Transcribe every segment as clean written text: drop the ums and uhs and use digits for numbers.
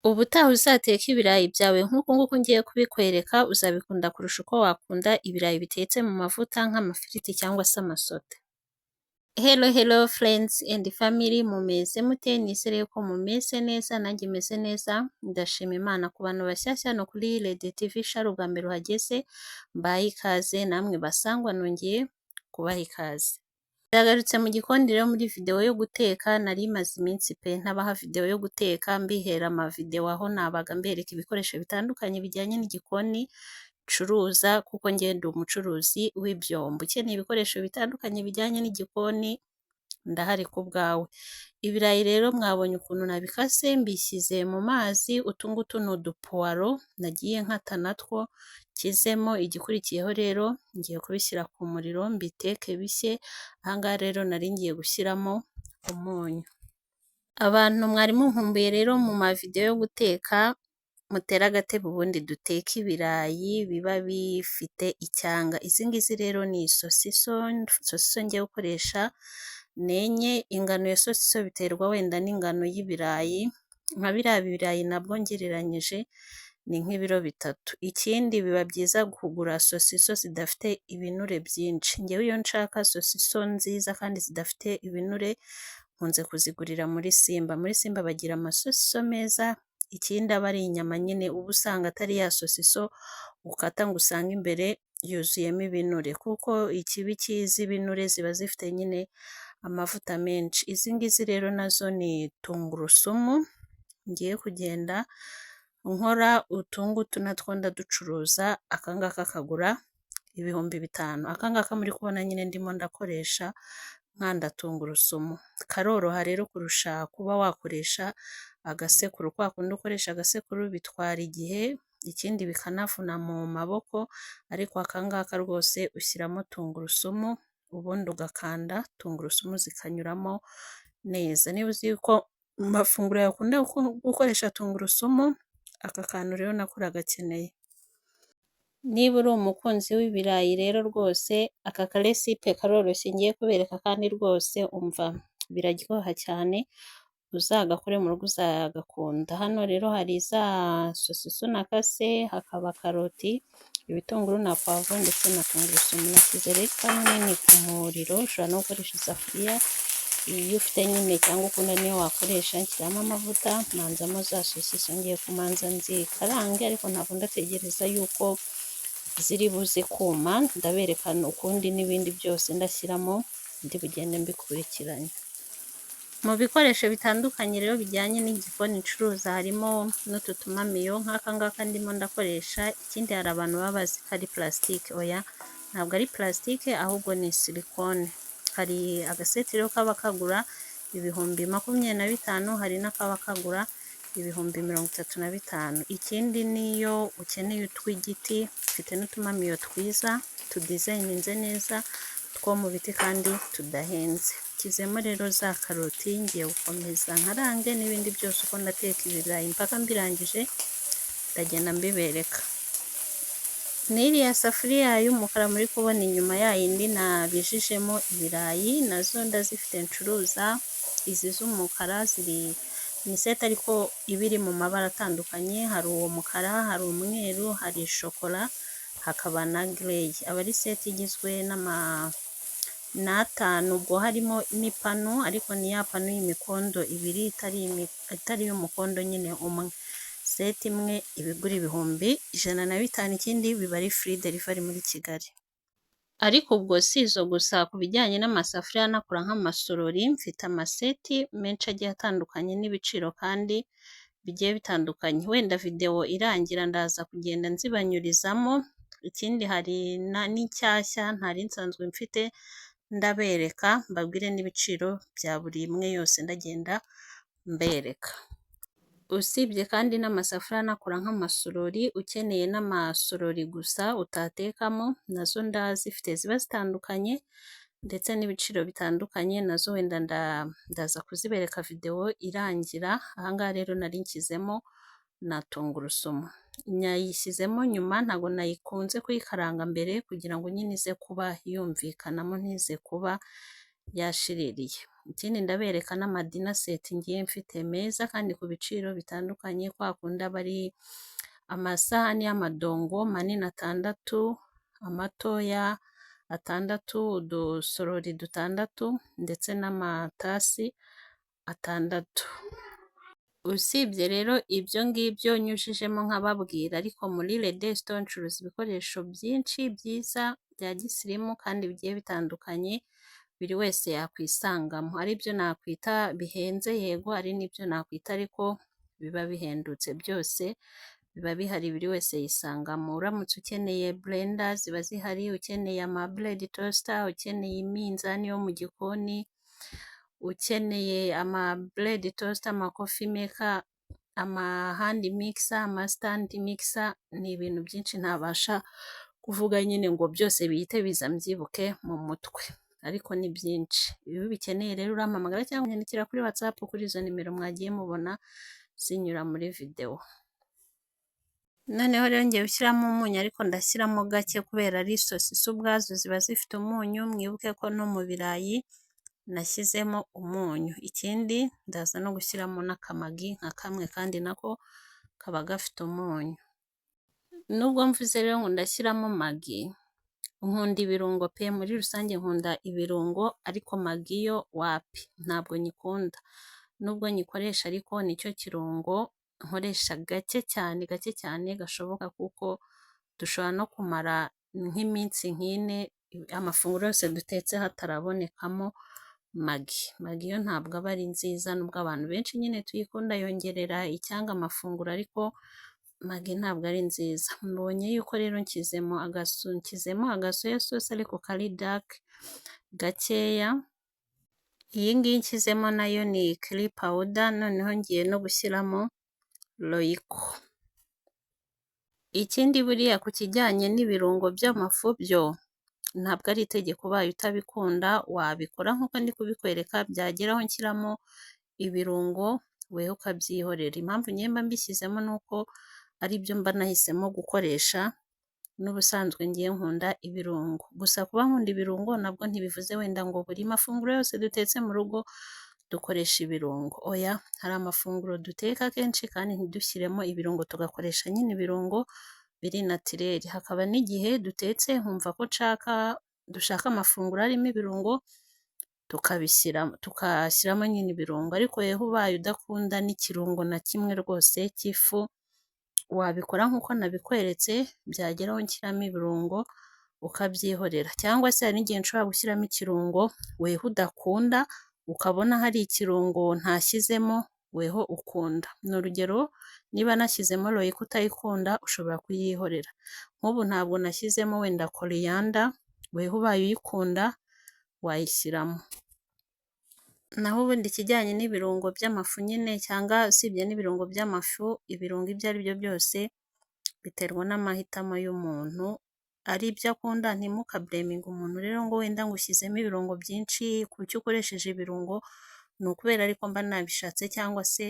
Ubutaha uzateka ibirayi byawe nk'uku nguku ngiye kubikwereka, uzabikunda kurusha uko wakunda ibirayi bitetse mu mavuta nk'amafiriti cyangwa se amasote. Hello hello friends and family, mumeze mute? Nizere ko mumeze neza, nanjye meze neza, ndashima Imana. Ku bantu bashyashya hano kuri Rede TV Shari ubwa mbere uhageze, mbaye ikaze, namwe basangwa nongeye kubaha ikaze. Ndagarutse mu gikoni rero muri videwo yo guteka, nari maze iminsi pe ntabaha videwo yo guteka, mbihera amavidewo aho nabaga mbereka ibikoresho bitandukanye bijyanye n'igikoni ncuruza, kuko njye ndi umucuruzi w'ibyombo. Ukeneye ibikoresho bitandukanye bijyanye n'igikoni, ndahari ku bwawe. Ibirayi rero mwabonye ukuntu nabikase, mbishyize mu mazi, utu ngutu ni udupuwaro nagiye nkata natwo, nshyizemo. Igikurikiyeho rero ngiye kubishyira ku muriro mbiteke bishye. Aha ngaha rero nari ngiye gushyiramo umunyu. Abantu mwari munkumbuye rero mu mavidewo yo guteka, mutere agatebe ubundi duteke ibirayi biba bifite icyanga. Izi ngizi rero ni sosiso ngiye gukoresha nenye. Ingano ya sosiso biterwa wenda n'ingano y'ibirayi, nka biriya birayi nabwo ngereranyije ni nk'ibiro bitatu. Ikindi biba byiza kugura sosiso zidafite ibinure byinshi. Ngewe iyo nshaka sosiso nziza kandi zidafite ibinure, nkunze kuzigurira muri Simba. Muri Simba bagira amasosiso meza. Ikindi aba ari inyama nyine, uba usanga atari ya sosiso ukata ngo usange imbere yuzuyemo ibinure, kuko ikibi cy'izi binure ziba zifite nyine amavuta menshi. Izi ngizi rero nazo ni tungurusumu ngiye kugenda nkora. Utu ngutu natwo ndaducuruza, aka ngaka kagura ibihumbi 5. Aka ngaka muri kubona nyine ndimo ndakoresha nkanda tungurusumu. Karoroha rero kurusha kuba wakoresha agasekuru. Kwa kundi ukoresha agasekuru bitwara igihe, ikindi bikanavuna mu maboko, ariko aka ngaka rwose ushyiramo tungurusumu ubundi ugakanda, tungurusumu zikanyuramo neza. Niba uzi ko mu mafunguro yakunda gukoresha tungurusumu, aka kantu rero nako uragakeneye. Niba uri umukunzi w'ibirayi rero rwose aka karesipe karoroshye ngiye kubereka, kandi rwose umva biraryoha cyane, uzagakore mu rugo uzagakunda. Hano rero hari za sosiso nakase, hakaba karoti, ibitunguru na pavuro ndetse na tungurusumu. Nashyize rero ipanu nini ku muriro, ushobora no gukoresha isafuriya iyo ufite nyine cyangwa ukunda niyo wakoresha. Nshyiramo amavuta, manzamo za sosiso, ngiye kumanza nzikarange, ariko ntabwo ndategereza yuko ziri buze kuma, ndaberekana ukundi n'ibindi byose ndashyiramo, ndi bugende mbikurikiranye. Mu bikoresho bitandukanye rero bijyanye n'igikoni ncuruza, harimo n'utu tumamiyo nk'aka ngaka ndimo ndakoresha. Ikindi hari abantu baba bazi ko ari plastique, oya ntabwo ari plastique, ahubwo ni silikone. Hari agaseti rero kaba kagura ibihumbi 25, hari n'akaba kagura ibihumbi 35. Ikindi niyo ukeneye utw'igiti, mfite n'utumamiyo twiza tudizayininze neza two mu biti kandi tudahenze. Kizemo rero za karoti, ngiye gukomeza nkarange n'ibindi byose uko ndateka ibirayi mpaka mbirangije, ndagenda mbibereka. N'iriya safuriya y'umukara muri kubona inyuma yayindi nabijijemo ibirayi, nazo ndazifite ncuruza. Izi z'umukara ziri ni seti ariko iba iri mu mabara atandukanye, hari uwo mukara, hari umweru, hari shokora, hakaba na gireyi. Aba ari seti igizwe n'atanu, ubwo harimo n'ipanu, ariko ni ya panu y'imikondo ibiri, itari y'umukondo nyine umwe. Seti imwe iba igura ibihumbi 105. Ikindi biba ari free delivery muri Kigali. Ariko ubwo si izo gusa, ku bijyanye n'amasafuriya anakora nk'amasorori, mfite amaseti menshi agiye atandukanye n'ibiciro kandi bigiye bitandukanye. Wenda videwo irangira ndaza kugenda nzibanyurizamo. Ikindi hari n'inshyashya ntari nsanzwe mfite, ndabereka mbabwire n'ibiciro bya buri imwe yose ndagenda mbereka. Usibye kandi n'amasafuriya anakora nk'amasorori, ukeneye n'amasorori gusa utatekamo, nazo ndazifite ziba zitandukanye ndetse n'ibiciro bitandukanye. Nazo wenda ndaza kuzibereka videwo irangira. Aha ngaha rero nari nshyizemo na tungurusumu, nayishyizemo nyuma, ntabwo nayikunze kuyikaranga mbere, kugira ngo nyine ize kuba yumvikanamo, ntize kuba yashiririye. Ikindi ndabereka n'amadina seti ngiye mfite meza kandi ku biciro bitandukanye, kwa kundi aba ari amasahani y'amadongo manini 6, amatoya 6, udusorori 6 ndetse n'amatasi 6. Usibye rero ibyo ngibyo nyujijemo nkababwira, ariko muri Redestor ncuruza ibikoresho byinshi byiza bya gisirimu kandi bigiye bitandukanye buri wese yakwisangamo. Ari byo nakwita bihenze, yego, ari n'ibyo nakwita ariko biba bihendutse, byose biba bihari, buri wese yisangamo. Uramutse ukeneye blender ziba zihari, ukeneye ama blade toaster, ukeneye iminzani yo mu gikoni, ukeneye ama blade toaster, ama coffee maker, ama hand mixer, ama stand mixer, ni ibintu byinshi ntabasha kuvuga nyine ngo byose bihite biza mbyibuke mu mutwe, ariko ni byinshi. Iyo ubikeneye rero urampamagara cyangwa unyandikira kuri WhatsApp kuri izo nimero mwagiye mubona zinyura muri video. Noneho rero ngiye gushyiramo umunyu, ariko ndashyiramo gake kubera ari sosisi ubwazo ziba zifite umunyu. Mwibuke ko no mu birayi nashyizemo umunyu. Ikindi ndaza no gushyiramo n'akamagi nka kamwe, kandi nako kaba gafite umunyu. Nubwo mvuze rero ngo ndashyiramo magi, nkunda ibirungo pe, muri rusange nkunda ibirungo, ariko magi yo wapi, ntabwo nyikunda. Nubwo nyikoresha ariko nicyo kirungo nkoresha gake cyane gashoboka, kuko dushobora no kumara nk'iminsi nk'ine amafunguro yose dutetse hatarabonekamo magi. Magi yo ntabwo aba ari nziza, nubwo abantu benshi nyine tuyikunda, yongerera icyanga amafunguro, ariko magi ntabwo ari nziza. Mbonye yuko rero nshyizemo agasoya sauce ariko kari dark gakeya. Iyi ngiyi nshyizemo nayo ni curry powder. Noneho ngiye no gushyiramo royco. Ikindi buriya ku kijyanye n'ibirungo by'amafu byo ntabwo ari itegeko, ubaye utabikunda wabikora nk'uko ndi kubikwereka, byageraho nshyiramo ibirungo weho ukabyihorera. Impamvu nyemba mbishyizemo ni uko ari byo mba nahisemo gukoresha, n'ubusanzwe ngiye nkunda ibirungo. Gusa kuba nkunda ibirungo nabwo ntibivuze wenda ngo buri mafunguro yose dutetse mu rugo dukoresha ibirungo. Oya, hari amafunguro duteka kenshi kandi ntidushyiremo ibirungo, tugakoresha nyine ibirungo biri naturel. Hakaba n'igihe dutetse nkumva ko dushaka amafunguro arimo ibirungo, tukashyiramo nyine ibirungo. Ariko yewe ubaye udakunda n'ikirungo na kimwe rwose cy'ifu, wabikora nk'uko nabikweretse, byageraho nshyiramo ibirungo ukabyihorera. Cyangwa se hari n'igihe nshobora gushyiramo ikirungo weho udakunda, ukabona hari ikirungo ntashyizemo weho ukunda. Ni urugero, niba nashyizemo royco utayikunda ushobora kuyihorera. Nk'ubu ntabwo nashyizemo wenda coriander, weho ubaye uyikunda wayishyiramo. Naho ubundi ikijyanye n'ibirungo by'amafu nyine, cyangwa usibye n'ibirungo by'amafu, ibirungo ibyo ari byo byose biterwa n'amahitamo y'umuntu, ari ibyo akunda. Ntimukableminge umuntu rero ngo wenda ngo ushyizemo ibirungo byinshi, kuki ukoresheje ibirungo, ni ukubera ariko mba nabishatse cyangwa se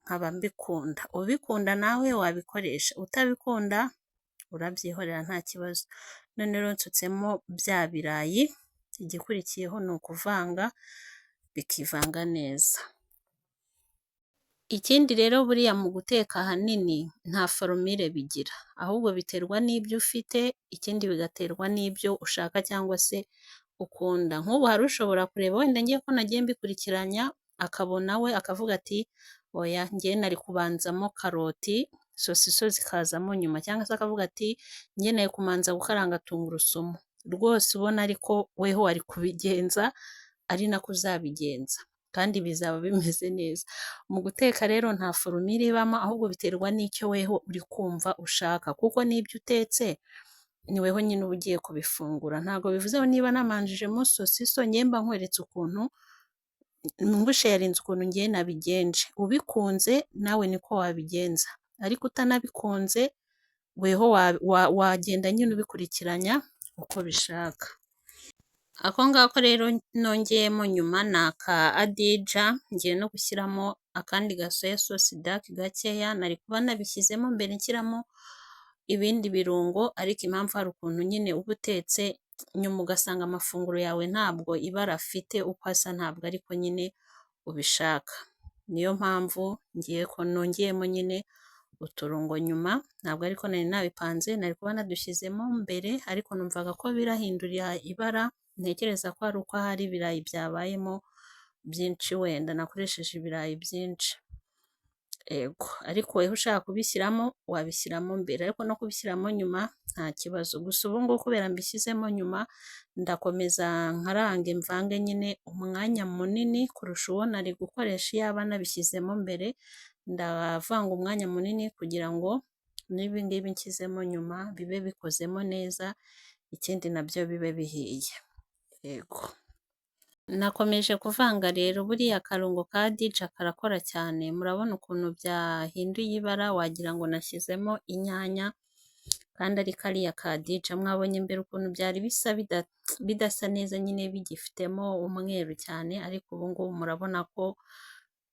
nkaba mbikunda. Ubikunda nawe wabikoresha, utabikunda urabyihorera nta kibazo. None rero nsutsemo bya birayi, igikurikiyeho ni ukuvanga bikivanga neza. Ikindi rero buriya mu guteka ahanini nta formule bigira, ahubwo biterwa n'ibyo ufite, ikindi bigaterwa n'ibyo ushaka cyangwa se ukunda. Nk'ubu hari ushobora kureba wenda ngiye ko nagiye mbikurikiranya, akabona we akavuga ati oya, ngiye nari kubanzamo karoti, sosiso zikazamo nyuma, cyangwa se akavuga ati ngiye nari kumanza gukaranga tungurusumu. Rwose ubona ariko weho wari kubigenza ari nako uzabigenza, kandi bizaba bimeze neza. Mu guteka rero nta formule ibamo, ahubwo biterwa n'icyo weho uri kumva ushaka, kuko n'ibyo utetse ni weho nyine uba ugiye kubifungura. Ntabwo bivuze ngo niba namanjijemo sosiso ngiye mba nkweretse ukuntu ngusharinze ukuntu ngiye nabigenje. Ubikunze nawe niko wabigenza, ariko utanabikunze weho wagenda nyine ubikurikiranya uko bishaka. Ako ngako rero nongeyemo nyuma ni aka adija, ngiye no gushyiramo akandi gasoya sauce dark gakeya. Nari kuba nabishyizemo mbere nshyiramo ibindi birungo, ariko impamvu hari ukuntu nyine uba utetse nyuma ugasanga amafunguro yawe ntabwo ibara afite uko asa ntabwo ariko nyine ubishaka. Niyo mpamvu nongeyemo nyine uturungo nyuma, ntabwo ariko nari nabipanze, nari kuba nadushyizemo mbere ariko numvaga ko birahindurira ibara, ntekereza ko ari uko ahari ibirayi byabayemo byinshi, wenda nakoresheje ibirayi byinshi. Ego, ariko wowe ushaka kubishyiramo wabishyiramo mbere, ariko no kubishyiramo nyuma nta kibazo. Gusa ubu ngubu kubera mbishyizemo nyuma, ndakomeza nkarange mvange nyine umwanya munini kurusha uwo nari gukoresha iyaba nabishyizemo mbere. Ndavanga umwanya munini kugira ngo n'ibi ngibi nshyizemo nyuma bibe bikozemo neza, ikindi nabyo bibe bihiye. Yego. Nakomeje kuvanga rero, buriya akarungo ka dija karakora cyane, murabona ukuntu byahinduye ibara wagira ngo nashyizemo inyanya kandi ari kariya ka dija. Mwabonye mbere ukuntu byari bisa bidasa neza nyine bigifitemo umweru cyane, ariko ubu ngubu murabona ko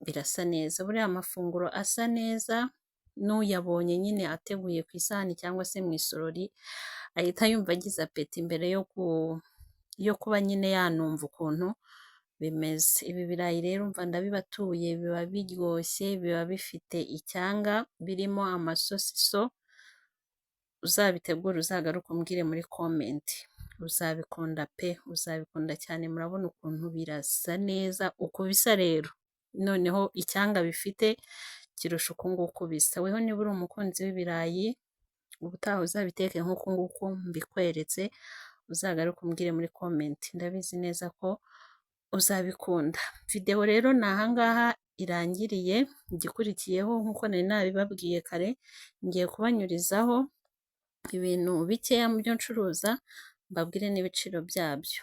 birasa neza. Buriya amafunguro asa neza n'uyabonye nyine ateguye ku isahani cyangwa se mu isorori, ahita yumva agize apeti mbere yo kuba nyine yanumva ukuntu bimeze. Ibi birayi rero umva ndabibatuye, biba biryoshye, biba bifite icyanga, birimo amasosiso. Uzabitegura uzagaruke umbwire muri komenti, uzabikunda pe, uzabikunda cyane. Murabona ukuntu birasa neza uko bisa rero, noneho icyanga bifite kirusha uku nguku bisa. Weho niba uri umukunzi w'ibirayi, ubutaha uzabiteke nk'uku nguku mbikweretse, uzagaruke umbwire muri komenti, ndabizi neza ko uzabikunda. Video rero ni ahangaha irangiriye, igikurikiyeho nk'uko nari nabibabwiye kare, ngiye kubanyurizaho ibintu bikeya mu byo ncuruza, mbabwire n'ibiciro byabyo.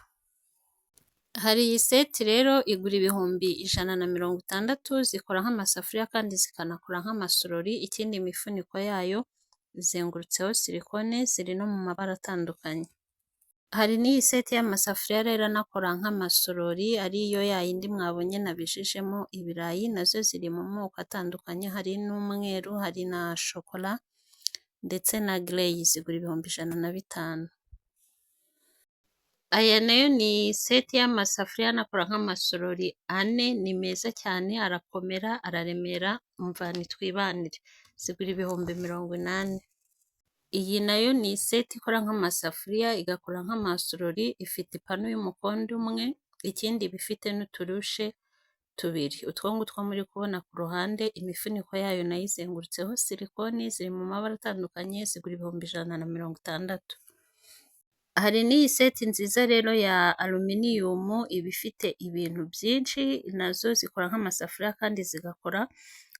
Hari iyi seti rero igura ibihumbi 160, zikora nk'amasafuriya kandi zikanakora nk'amasorori. Ikindi imifuniko yayo izengurutseho silikone, ziri no mu mabara atandukanye. Hari n'iyi seti y'amasafuriya rero anakora nk'amasorori, ariyo yayindi mwabonye nabijijemo ibirayi, nazo ziri mu moko atandukanye, hari n'umweru, hari na shokora ndetse na gireyi, zigura ibihumbi 105. Aya nayo ni seti y'amasafuriya anakora nk'amasorori ane, ni meza cyane, arakomera, araremera, umva nitwibanire, zigura ibihumbi 80. Iyi nayo ni seti ikora nk'amasafuriya igakora nk'amasorori, ifite ipanu y'umukondo umwe, ikindi iba ifite n'uturushe tubiri, utwo ngutwo muri kubona ku ruhande. Imifuniko yayo nayo izengurutseho silikoni, ziri mu mabara atandukanye, zigura ibihumbi 160. Hari n'iyi seti nziza rero ya aluminiyumu, iba ifite ibintu byinshi, nazo zikora nk'amasafuriya kandi zigakora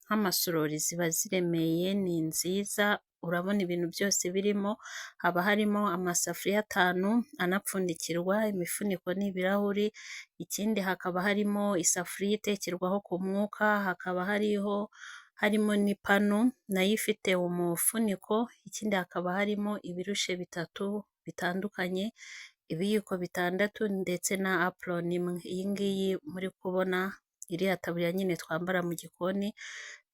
nk'amasorori, ziba ziremeye, ni nziza. Urabona ibintu byose birimo, haba harimo amasafuriya 5 anapfundikirwa, imifuniko ni ibirahuri. Ikindi hakaba harimo isafuriya itekerwaho ku mwuka, hakaba harimo n'ipanu nayo ifite umufuniko. Ikindi hakaba harimo ibirushe 3 bitandukanye, ibiyiko 6 ndetse na apuroni imwe. Iyi ngiyi muri kubona iriya taburiya nyine twambara mu gikoni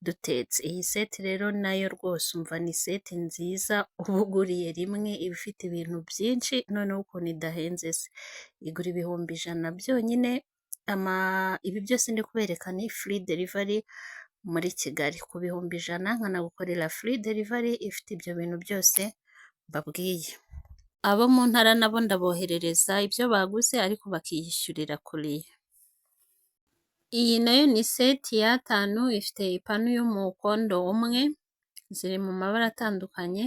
dutetse. Iyi seti rero nayo rwose umva ni seti nziza, uba uguriye rimwe iba ifite ibintu byinshi, noneho ukuntu idahenze se, igura ibihumbi 100 byonyine. Ibi byose ndi kubereka ni free delivery muri Kigali, ku bihumbi 100 nkanagukorera free delivery ifite ibyo bintu byose mbabwiye. Abo mu ntara nabo ndaboherereza ibyo baguze ariko bakiyishyurira kuriya. Iyi nayo ni seti ya 5, ifite ipanu y'umukondo umwe, ziri mu mabara atandukanye,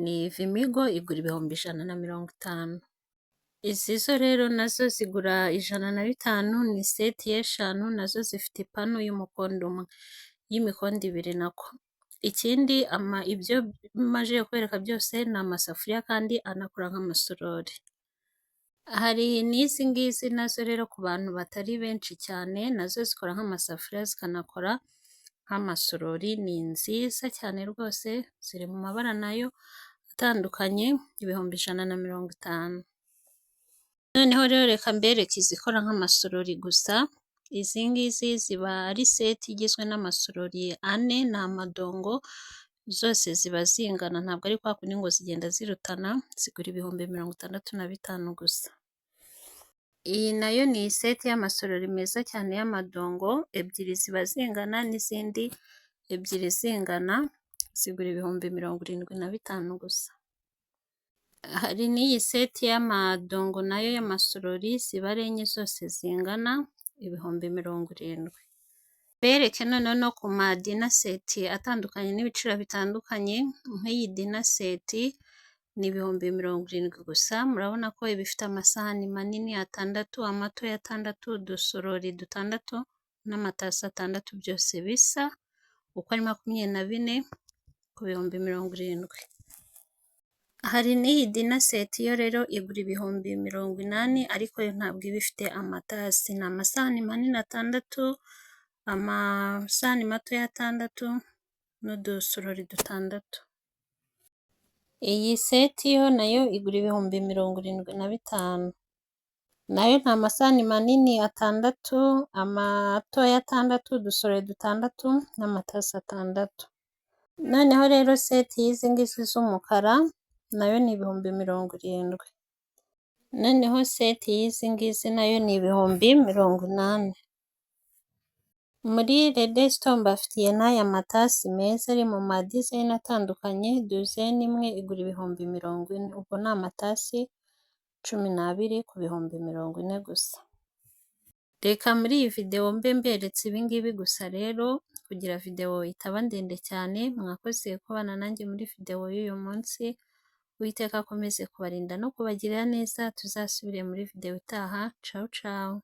ni Vimigo, igura ibihumbi 150. Izi zo rero nazo zigura 105, ni seti y'eshanu, nazo zifite ipanu y'umukondo umwe, y'imikondo 2 nako. Ikindi ibyo maje kwereka byose ni amasafuriya kandi anakora nk'amasorori. Hari n'izi ngizi nazo rero ku bantu batari benshi cyane, nazo zikora nk'amasafuriya zikanakora nk'amasorori, ni nziza cyane rwose, ziri mu mabara nayo atandukanye, ibihumbi 150. Noneho rero reka mbereke izikora nk'amasorori gusa. Izi ngizi ziba ari seti igizwe n'amasorori 4, ni amadongo, zose ziba zingana, ntabwo ari kwa kundi ngo zigenda zirutana, zigura ibihumbi 65 gusa. Iyi nayo ni iseti y'amasorori meza cyane y'amadongo, ebyiri ziba zingana n'izindi ebyiri zingana, zigura ibihumbi 75 gusa. Hari n'iyi seti y'amadongo nayo y'amasorori ziba ari enye zose zingana, ibihumbi 70. Bereke noneho no ku madina seti atandukanye n'ibiciro bitandukanye, nk'iyi dina seti ni ibihumbi 70 gusa. Murabona ko iba ifite amasahani manini 6, amatoya 6, udusorori 6 n'amatasi 6 byose bisa, uko ari 24 ku bihumbi 70. Hari n'iyi dina seti yo rero igura ibihumbi 80, ariko yo ntabwo iba ifite amatasi. Ni amasahani manini 6, amasahani matoya 6 n'udusorori 6. Iyi seti yo nayo igura ibihumbi 75. Nayo nta masahani manini 6, amatoya 6, udusorori 6 n'amatasi 6. Noneho rero seti y'izi ngizi z'umukara nayo ni ibihumbi 70. Noneho seti y'izi ngizi nayo ni ibihumbi 80. Muri Redesito mbafitiye n'aya matasi meza ari mu madizayini atandukanye, duzeni imwe igura ibihumbi 40. Ubwo ni amatasi 12 ku bihumbi 40 gusa. Reka muri iyi videwo mbe mberetse ibingibi gusa rero, kugira videwo itaba ndende cyane. Mwakoze kubana nanjye muri videwo y'uyu munsi. Uwiteka akomeze kubarinda no kubagirira neza, tuzasubire muri videwo itaha. Ciao ciao.